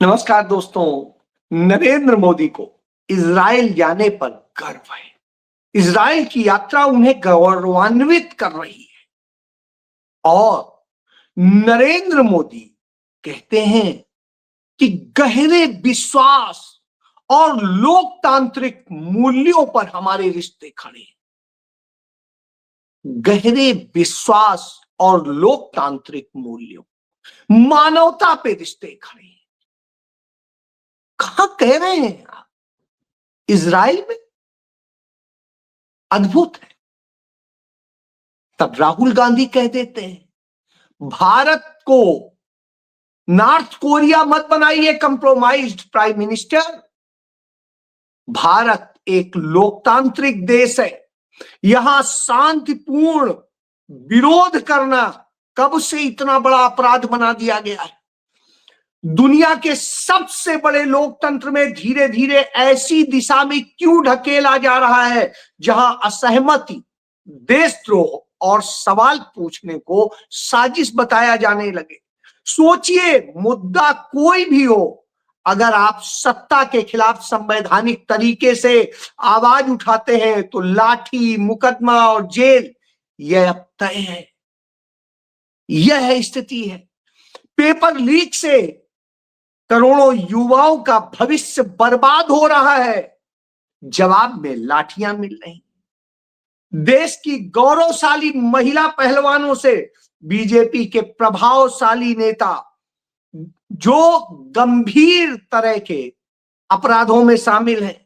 नमस्कार दोस्तों। नरेंद्र मोदी को इजराइल जाने पर गर्व है। इजराइल की यात्रा उन्हें गौरवान्वित कर रही है और नरेंद्र मोदी कहते हैं कि गहरे विश्वास और लोकतांत्रिक मूल्यों पर हमारे रिश्ते खड़े हैं। गहरे विश्वास और लोकतांत्रिक मूल्यों, मानवता पे रिश्ते खड़े हैं। कहां कह रहे हैं आप? इजराइल में। अद्भुत है। तब राहुल गांधी कह देते हैं भारत को नॉर्थ कोरिया मत बनाइए कंप्रोमाइज्ड प्राइम मिनिस्टर। भारत एक लोकतांत्रिक देश है। यहां शांतिपूर्ण विरोध करना कब से इतना बड़ा अपराध बना दिया गया है। दुनिया के सबसे बड़े लोकतंत्र में धीरे धीरे ऐसी दिशा में क्यों ढकेला जा रहा है जहां असहमति, देशद्रोह और सवाल पूछने को साजिश बताया जाने लगे। सोचिए, मुद्दा कोई भी हो, अगर आप सत्ता के खिलाफ संवैधानिक तरीके से आवाज उठाते हैं तो लाठी, मुकदमा और जेल, यह अब तय है। यह स्थिति है। पेपर लीक से करोड़ों युवाओं का भविष्य बर्बाद हो रहा है, जवाब में लाठियां मिल रही। देश की गौरवशाली महिला पहलवानों से बीजेपी के प्रभावशाली नेता जो गंभीर तरह के अपराधों में शामिल हैं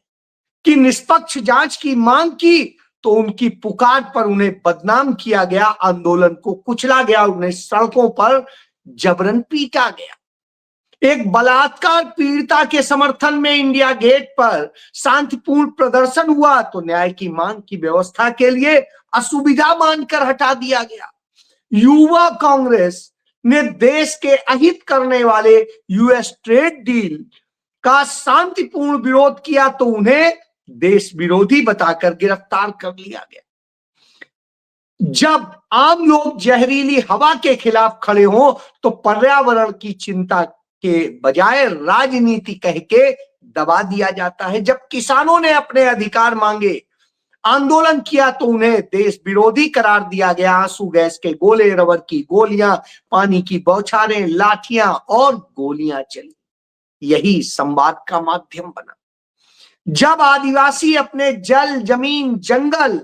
कि निष्पक्ष जांच की मांग की तो उनकी पुकार पर उन्हें बदनाम किया गया, आंदोलन को कुचला गया, उन्हें सड़कों पर जबरन पीटा गया। एक बलात्कार पीड़िता के समर्थन में इंडिया गेट पर शांतिपूर्ण प्रदर्शन हुआ तो न्याय की मांग की व्यवस्था के लिए असुविधा मानकर हटा दिया गया। युवा कांग्रेस ने देश के अहित करने वाले यूएस ट्रेड डील का शांतिपूर्ण विरोध किया तो उन्हें देश विरोधी बताकर गिरफ्तार कर लिया गया। जब आम लोग जहरीली हवा के खिलाफ खड़े हों तो पर्यावरण की चिंता के बजाय राजनीति कह के दबा दिया जाता है। जब किसानों ने अपने अधिकार मांगे, आंदोलन किया तो उन्हें देश विरोधी करार दिया गया। आंसू गैस के गोले, रबर की गोलियां, पानी की बौछारें, लाठियां और गोलियां चली। यही संवाद का माध्यम बना। जब आदिवासी अपने जल, जमीन, जंगल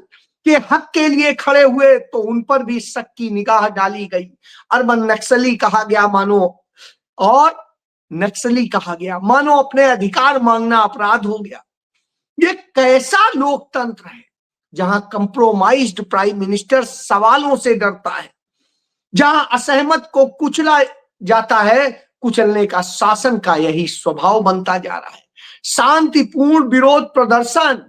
के हक के लिए खड़े हुए तो उन पर भी शक की निगाह डाली गई। अर्बन नक्सली कहा गया मानो अपने अधिकार मांगना अपराध हो गया। ये कैसा लोकतंत्र है जहां कंप्रोमाइज्ड प्राइम मिनिस्टर सवालों से डरता है, जहां असहमत को कुचला जाता है। कुचलने का शासन का यही स्वभाव बनता जा रहा है। शांतिपूर्ण विरोध प्रदर्शन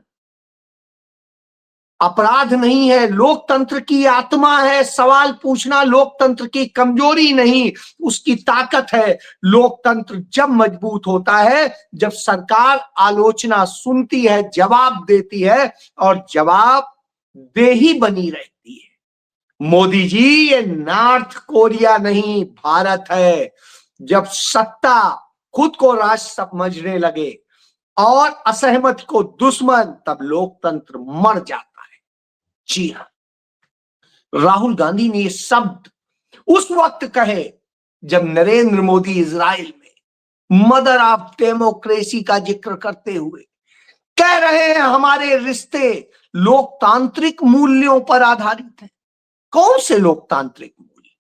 अपराध नहीं है, लोकतंत्र की आत्मा है। सवाल पूछना लोकतंत्र की कमजोरी नहीं, उसकी ताकत है। लोकतंत्र जब मजबूत होता है जब सरकार आलोचना सुनती है, जवाब देती है और जवाब देही बनी रहती है। मोदी जी, ये नॉर्थ कोरिया नहीं, भारत है। जब सत्ता खुद को राष्ट्र समझने लगे और असहमत को दुश्मन, तब लोकतंत्र मर जाता। जी हां, राहुल गांधी ने ये शब्द उस वक्त कहे जब नरेंद्र मोदी इजराइल में मदर ऑफ डेमोक्रेसी का जिक्र करते हुए कह रहे हैं हमारे रिश्ते लोकतांत्रिक मूल्यों पर आधारित हैं। कौन से लोकतांत्रिक मूल्य?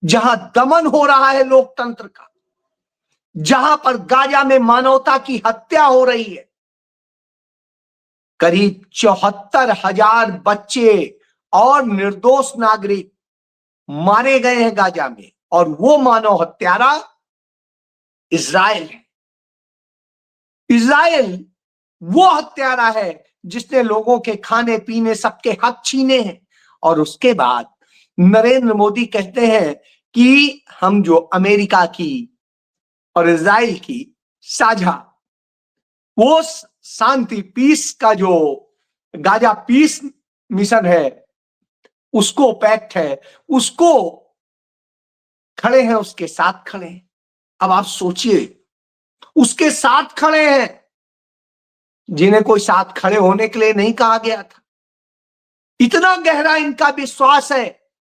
जहां दमन हो रहा है लोकतंत्र का, जहां पर गाजा में मानवता की हत्या हो रही है, करीब 74,000 बच्चे और निर्दोष नागरिक मारे गए हैं गाजा में, और वो मानव हत्यारा इजराइल है। इजराइल वो हत्यारा है जिसने लोगों के खाने पीने सबके हक छीने हैं। और उसके बाद नरेंद्र मोदी कहते हैं कि हम जो अमेरिका की और इजराइल की साझा वो शांति पीस का जो गाजा पीस मिशन है, उसको पैक्ट है, उसको खड़े हैं, उसके साथ खड़े हैं। अब आप सोचिए, उसके साथ खड़े हैं, जिन्हें कोई साथ खड़े होने के लिए नहीं कहा गया था। इतना गहरा इनका विश्वास है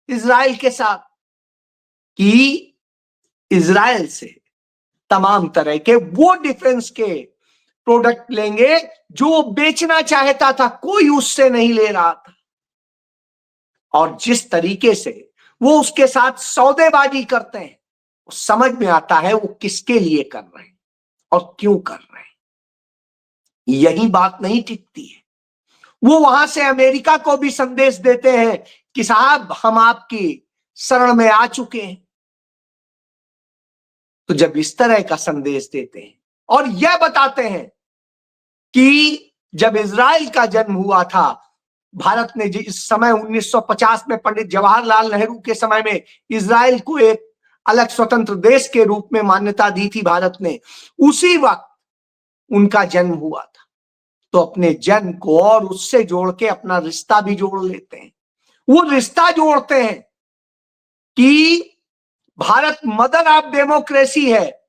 इजराइल के साथ कि इजराइल से तमाम तरह के वो डिफेंस के प्रोडक्ट लेंगे जो वो बेचना चाहता था, कोई उससे नहीं ले रहा था। और जिस तरीके से वो उसके साथ सौदेबाजी करते हैं, समझ में आता है वो किसके लिए कर रहे हैं और क्यों कर रहे हैं। यही बात नहीं टिकती है, वो वहां से अमेरिका को भी संदेश देते हैं कि साहब हम आपकी शरण में आ चुके हैं। तो जब इस तरह का संदेश देते हैं और यह बताते हैं कि जब इजराइल का जन्म हुआ था, भारत ने जिस समय 1950 में पंडित जवाहरलाल नेहरू के समय में इजराइल को एक अलग स्वतंत्र देश के रूप में मान्यता दी थी भारत ने, उसी वक्त उनका जन्म हुआ था। तो अपने जन्म को और उससे जोड़ के अपना रिश्ता भी जोड़ लेते हैं। वो रिश्ता जोड़ते हैं कि भारत मदर ऑफ डेमोक्रेसी है,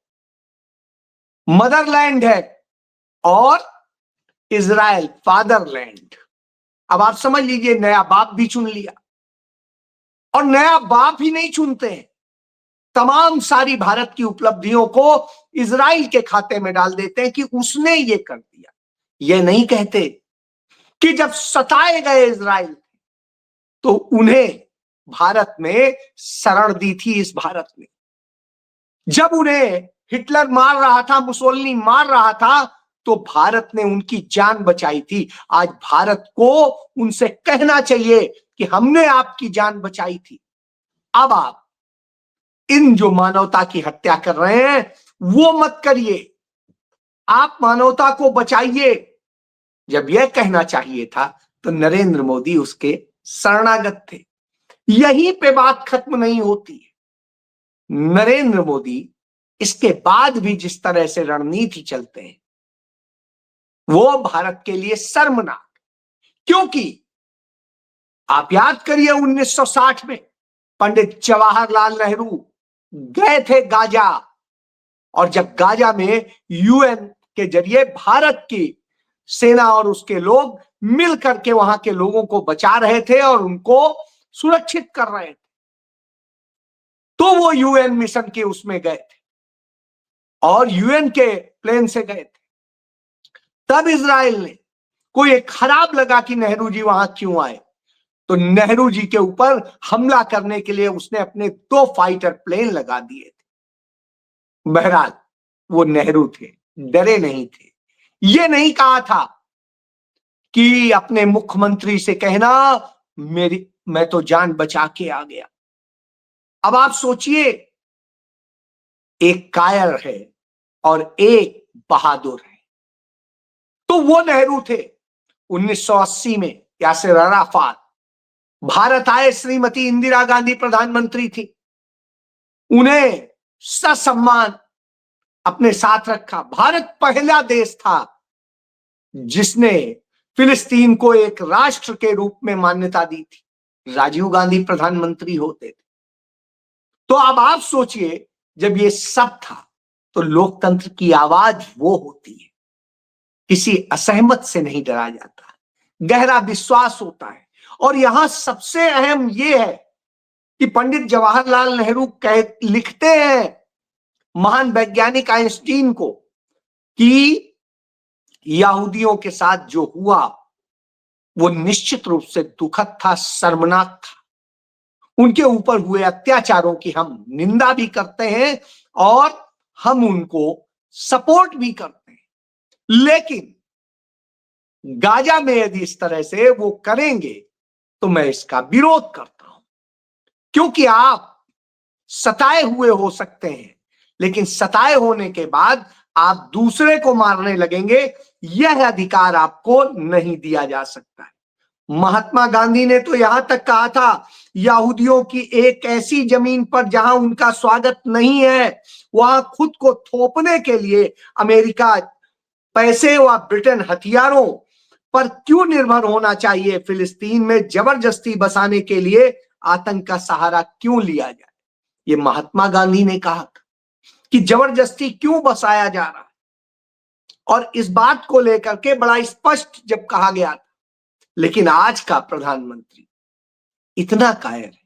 मदरलैंड है, और इजराइल फादरलैंड। अब आप समझ लीजिए, नया बाप भी चुन लिया। और नया बाप ही नहीं चुनते हैं, तमाम सारी भारत की उपलब्धियों को इजराइल के खाते में डाल देते हैं कि उसने ये कर दिया। ये नहीं कहते कि जब सताए गए इजराइल तो उन्हें भारत में शरण दी थी। इस भारत ने जब उन्हें हिटलर मार रहा था, मुसोलिनी मार रहा था, तो भारत ने उनकी जान बचाई थी। आज भारत को उनसे कहना चाहिए कि हमने आपकी जान बचाई थी। अब आप इन जो मानवता की हत्या कर रहे हैं वो मत करिए, आप मानवता को बचाइए। जब यह कहना चाहिए था तो नरेंद्र मोदी उसके शरणागत थे। यहीं पे बात खत्म नहीं होती है। नरेंद्र मोदी इसके बाद भी जिस तरह से रणनीति चलते हैं वो भारत के लिए शर्मनाक। क्योंकि आप याद करिए 1960 में पंडित जवाहरलाल नेहरू गए थे गाजा, और जब गाजा में यूएन के जरिए भारत की सेना और उसके लोग मिल करके वहां के लोगों को बचा रहे थे और उनको सुरक्षित कर रहे थे, तो वो यूएन मिशन के उसमें गए थे और यूएन के प्लेन से गए थे। तब इजराइल ने को ये खराब लगा कि नेहरू जी वहां क्यों आए, तो नेहरू जी के ऊपर हमला करने के लिए उसने अपने 2 फाइटर प्लेन लगा दिए थे। बहरहाल वो नेहरू थे, डरे नहीं थे। ये नहीं कहा था कि अपने मुख्यमंत्री से कहना मैं तो जान बचा के आ गया। अब आप सोचिए, एक कायर है और एक बहादुर है। तो वो नेहरू थे। 1980 में यासिर अराफात भारत आए, श्रीमती इंदिरा गांधी प्रधानमंत्री थी, उन्हें ससम्मान अपने साथ रखा। भारत पहला देश था जिसने फिलिस्तीन को एक राष्ट्र के रूप में मान्यता दी थी। राजीव गांधी प्रधानमंत्री होते थे। तो अब आप सोचिए, जब ये सब था तो लोकतंत्र की आवाज वो होती है, किसी असहमत से नहीं डरा जाता, गहरा विश्वास होता है। और यहां सबसे अहम यह है कि पंडित जवाहरलाल नेहरू लिखते हैं महान वैज्ञानिक आइंस्टीन को कि यहूदियों के साथ जो हुआ वो निश्चित रूप से दुखद था, शर्मनाक था। उनके ऊपर हुए अत्याचारों की हम निंदा भी करते हैं और हम उनको सपोर्ट भी करते हैं। लेकिन गाजा में यदि इस तरह से वो करेंगे तो मैं इसका विरोध करता हूं। क्योंकि आप सताए हुए हो सकते हैं, लेकिन सताए होने के बाद आप दूसरे को मारने लगेंगे, यह अधिकार आपको नहीं दिया जा सकता है। महात्मा गांधी ने तो यहां तक कहा था, यहूदियों की एक ऐसी जमीन पर जहां उनका स्वागत नहीं है, वहां खुद को थोपने के लिए अमेरिका पैसे व ब्रिटेन हथियारों पर क्यों निर्भर होना चाहिए। फिलिस्तीन में जबरदस्ती बसाने के लिए आतंक का सहारा क्यों लिया जाए। ये महात्मा गांधी ने कहा था कि जबरदस्ती क्यों बसाया जा रहा है। और इस बात को लेकर के बड़ा स्पष्ट जब कहा गया था। लेकिन आज का प्रधानमंत्री इतना कायर है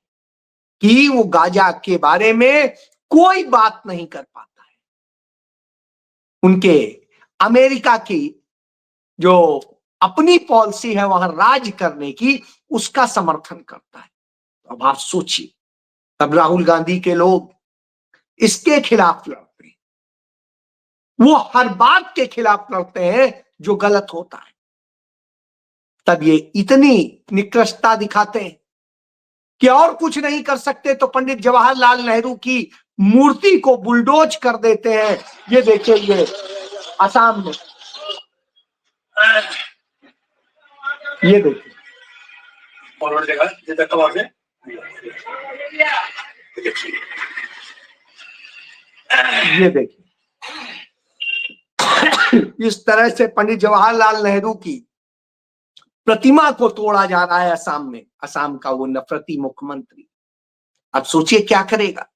कि वो गाजा के बारे में कोई बात नहीं कर पाता है। उनके अमेरिका की जो अपनी पॉलिसी है वहां राज करने की, उसका समर्थन करता है। अब आप सोचिए, तब राहुल गांधी के लोग इसके खिलाफ लड़ते हैं, वो हर बात के खिलाफ लड़ते हैं जो गलत होता है। तब ये इतनी निकृष्टता दिखाते हैं कि और कुछ नहीं कर सकते तो पंडित जवाहरलाल नेहरू की मूर्ति को बुलडोज कर देते हैं। ये देखिए, ये असम में, ये देखिए, ये देखिए, इस तरह से पंडित जवाहरलाल नेहरू की प्रतिमा को तोड़ा जा रहा है असम में। असम का वो नफरती मुख्यमंत्री अब सोचिए क्या करेगा,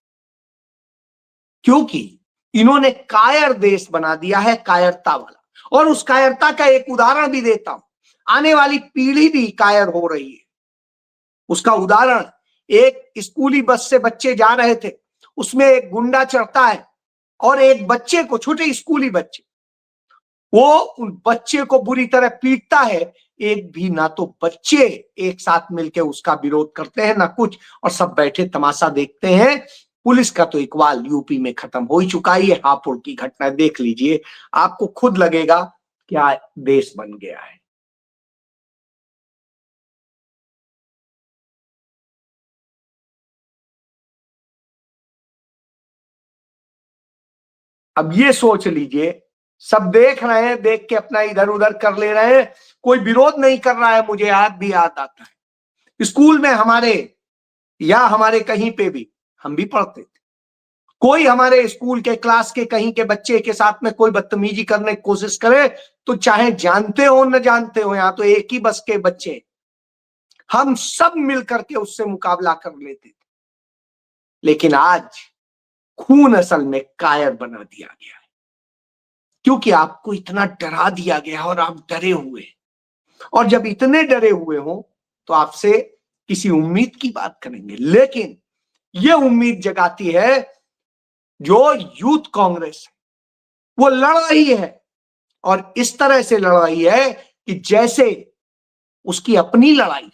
क्योंकि इन्होंने कायर देश बना दिया है, कायरता वाला। और उस कायरता का एक उदाहरण भी देता हूं, आने वाली पीढ़ी भी कायर हो रही है। उसका उदाहरण, एक स्कूली बस से बच्चे जा रहे थे, उसमें एक गुंडा चढ़ता है और एक बच्चे को, छोटे स्कूली बच्चे, वो उन बच्चे को बुरी तरह पीटता है। एक भी ना तो बच्चे एक साथ मिलकर उसका विरोध करते हैं ना कुछ, और सब बैठे तमाशा देखते हैं। पुलिस का तो इकबाल यूपी में खत्म हो ही चुका है। ये हापुड़ की घटना देख लीजिए, आपको खुद लगेगा क्या देश बन गया है। अब ये सोच लीजिए, सब देख रहे हैं, देख के अपना इधर उधर कर ले रहे हैं, कोई विरोध नहीं कर रहा है। मुझे याद भी याद आता है, स्कूल में हमारे या हमारे कहीं पे भी हम भी पढ़ते थे, कोई हमारे स्कूल के क्लास के कहीं के बच्चे के साथ में कोई बदतमीजी करने की कोशिश करे तो चाहे जानते हो न जानते हो, यहां तो एक ही बस के बच्चे, हम सब मिलकर के उससे मुकाबला कर लेते थे। लेकिन आज खून असल में कायर बना दिया गया है, क्योंकि आपको इतना डरा दिया गया और आप डरे हुए। और जब इतने डरे हुए हो तो आपसे किसी उम्मीद की बात करेंगे। लेकिन ये उम्मीद जगाती है जो यूथ कांग्रेस है, वो लड़ रही है, और इस तरह से लड़ रही है कि जैसे उसकी अपनी लड़ाई।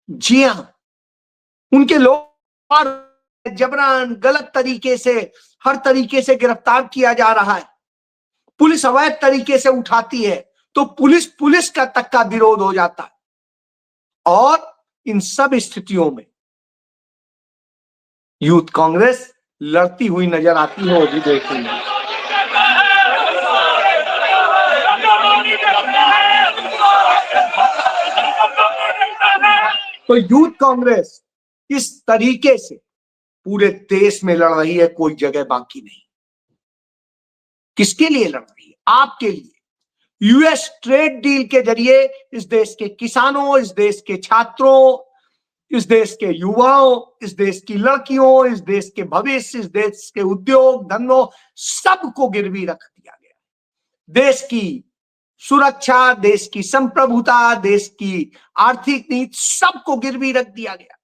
जी हां, उनके लोग और जबरन गलत तरीके से, हर तरीके से गिरफ्तार किया जा रहा है, पुलिस अवैध तरीके से उठाती है, तो पुलिस का तक का विरोध हो जाता है। और इन सब स्थितियों में यूथ कांग्रेस लड़ती हुई नजर आती है, वो भी देखेंगे। तो यूथ कांग्रेस इस तरीके से पूरे देश में लड़ रही है, कोई जगह बाकी नहीं। किसके लिए लड़ रही है? आपके लिए। यूएस ट्रेड डील के जरिए इस देश के किसानों, इस देश के छात्रों, इस देश के युवाओं, इस देश की लड़कियों, इस देश के भविष्य, इस देश के उद्योग धंधों, सबको गिरवी रख दिया गया। देश की सुरक्षा, देश की संप्रभुता, देश की आर्थिक नीति, सबको गिरवी रख दिया गया।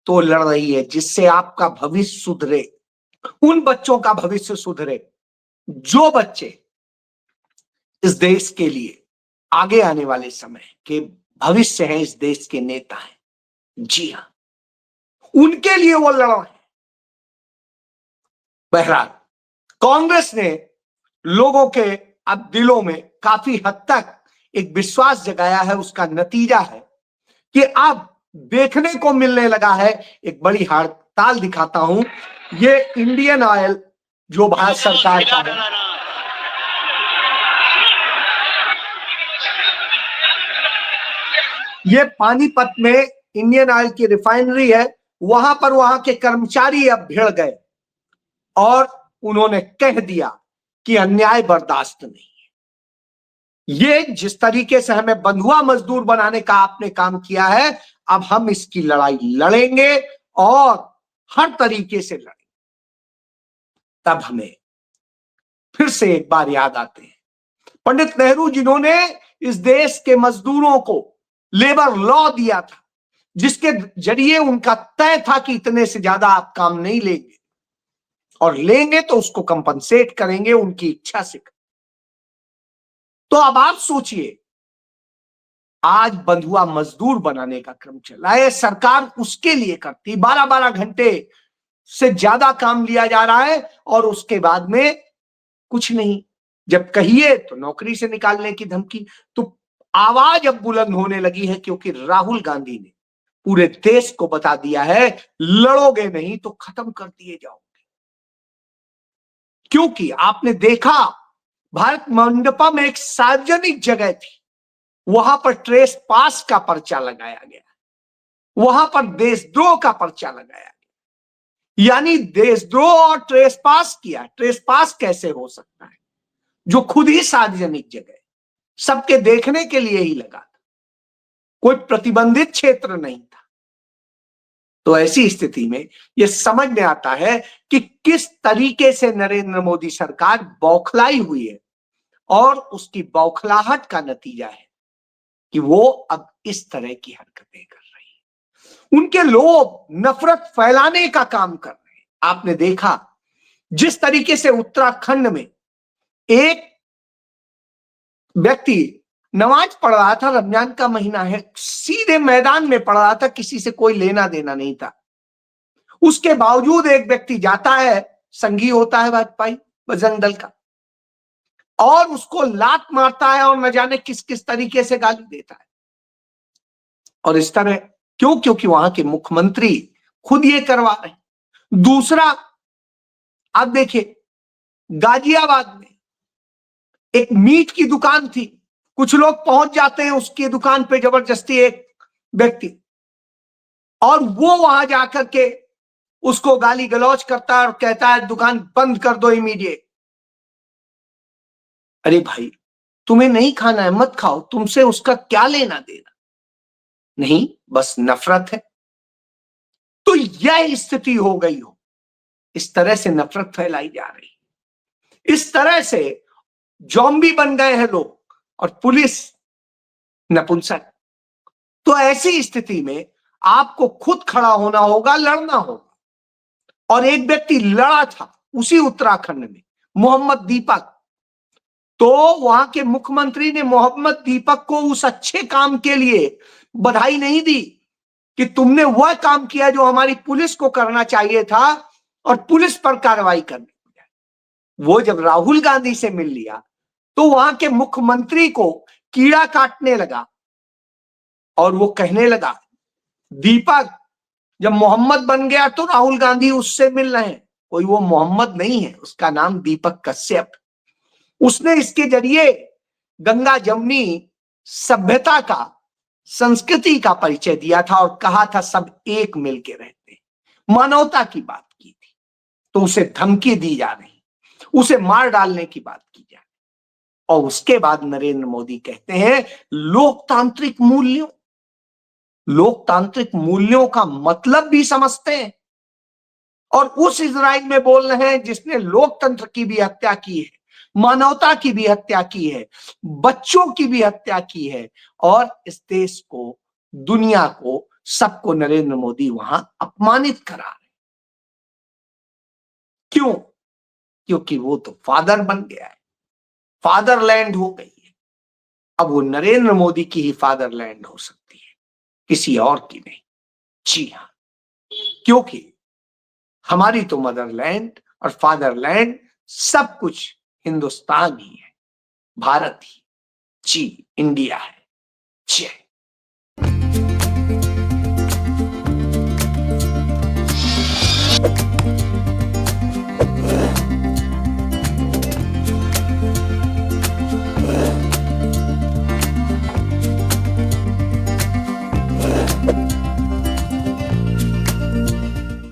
तो लड़ रही है जिससे आपका भविष्य सुधरे, उन बच्चों का भविष्य सुधरे जो बच्चे इस देश के लिए आगे आने वाले समय के भविष्य हैं, इस देश के नेता हैं। जी हां, उनके लिए वो लड़ा है। बहरहाल कांग्रेस ने लोगों के अब दिलों में काफी हद तक एक विश्वास जगाया है। उसका नतीजा है कि अब देखने को मिलने लगा है, एक बड़ी हड़ताल दिखाता हूं। ये इंडियन ऑयल जो भारत सरकार का है, ये पानीपत में इंडियन ऑयल की रिफाइनरी है, वहां पर वहां के कर्मचारी अब भिड़ गए और उन्होंने कह दिया कि अन्याय बर्दाश्त नहीं है। ये जिस तरीके से हमें बंधुआ मजदूर बनाने का आपने काम किया है, अब हम इसकी लड़ाई लड़ेंगे और हर तरीके से लड़ेंगे। तब हमें फिर से एक बार याद आते हैं पंडित नेहरू जिन्होंने इस देश के मजदूरों को लेबर लॉ दिया था, जिसके जरिए उनका तय था कि इतने से ज्यादा आप काम नहीं लेंगे, और लेंगे तो उसको कंपनसेट करेंगे उनकी इच्छा से। तो अब आप सोचिए, आज बंधुआ मजदूर बनाने का क्रम चला है, सरकार उसके लिए करती, 12-12 घंटे से ज्यादा काम लिया जा रहा है और उसके बाद में कुछ नहीं। जब कहिए तो नौकरी से निकालने की धमकी। तो आवाज अब बुलंद होने लगी है, क्योंकि राहुल गांधी ने पूरे देश को बता दिया है, लड़ोगे नहीं तो खत्म कर दिए जाओगे। क्योंकि आपने देखा, भारत मंडपम एक सार्वजनिक जगह थी, वहां पर ट्रेस पास का पर्चा लगाया गया, वहां पर देशद्रोह का पर्चा लगाया गया। यानी देशद्रोह और ट्रेस पास किया। ट्रेस पास कैसे हो सकता है, जो खुद ही सार्वजनिक जगह, सबके देखने के लिए ही लगा था, कोई प्रतिबंधित क्षेत्र नहीं था। तो ऐसी स्थिति में यह समझ में आता है कि किस तरीके से नरेंद्र मोदी सरकार बौखलाई हुई है, और उसकी बौखलाहट का नतीजा है कि वो अब इस तरह की हरकतें कर रही है। उनके लोग नफरत फैलाने का काम कर रहे हैं। आपने देखा जिस तरीके से उत्तराखंड में एक व्यक्ति नमाज पढ़ रहा था, रमजान का महीना है, सीधे मैदान में पढ़ रहा था, किसी से कोई लेना देना नहीं था। उसके बावजूद एक व्यक्ति जाता है, संघी होता है भाजपाई बजरंग दल का, और उसको लात मारता है और न जाने किस किस तरीके से गाली देता है। और इस तरह क्यों? क्योंकि वहां के मुख्यमंत्री खुद ये करवा रहे हैं। दूसरा, आप देखिए गाजियाबाद में एक मीट की दुकान थी, कुछ लोग पहुंच जाते हैं उसकी दुकान पे जबरदस्ती, एक व्यक्ति, और वो वहां जाकर के उसको गाली गलौज करता है और कहता है दुकान बंद कर दो इमीडिएट। अरे भाई, तुम्हें नहीं खाना है मत खाओ, तुमसे उसका क्या लेना देना? नहीं, बस नफरत है। तो यह स्थिति हो गई हो, इस तरह से नफरत फैलाई जा रही, इस तरह से जॉम्बी बन गए हैं लोग और पुलिस नपुंसक। तो ऐसी स्थिति में आपको खुद खड़ा होना होगा, लड़ना होगा। और एक व्यक्ति लड़ा था उसी उत्तराखंड में, मोहम्मद दीपक। तो वहां के मुख्यमंत्री ने मोहम्मद दीपक को उस अच्छे काम के लिए बधाई नहीं दी कि तुमने वह काम किया जो हमारी पुलिस को करना चाहिए था और पुलिस पर कार्रवाई करनी। वो जब राहुल गांधी से मिल लिया तो वहां के मुख्यमंत्री को कीड़ा काटने लगा और वो कहने लगा, दीपक जब मोहम्मद बन गया तो राहुल गांधी उससे मिल रहे हैं। कोई वो मोहम्मद नहीं है, उसका नाम दीपक कश्यप। उसने इसके जरिए गंगा जमुनी सभ्यता का, संस्कृति का परिचय दिया था और कहा था सब एक मिलके रहते, मानवता की बात की थी। तो उसे धमकी दी जा रही, उसे मार डालने की बात की जा रही। और उसके बाद नरेंद्र मोदी कहते हैं लोकतांत्रिक मूल्यों, लोकतांत्रिक मूल्यों का मतलब भी समझते हैं। और उस इजराइल में बोल रहे हैं जिसने लोकतंत्र की भी हत्या की है, मानवता की भी हत्या की है, बच्चों की भी हत्या की है, और इस देश को, दुनिया को, सबको नरेंद्र मोदी वहां अपमानित करा रहे। क्यों? क्योंकि वो तो फादर बन गया है, फादरलैंड हो गई है। अब वो नरेंद्र मोदी की ही फादरलैंड हो सकती है, किसी और की नहीं। जी हां, क्योंकि हमारी तो मदरलैंड और फादरलैंड सब कुछ हिंदुस्तान ही है, भारत ही, जी इंडिया है। जय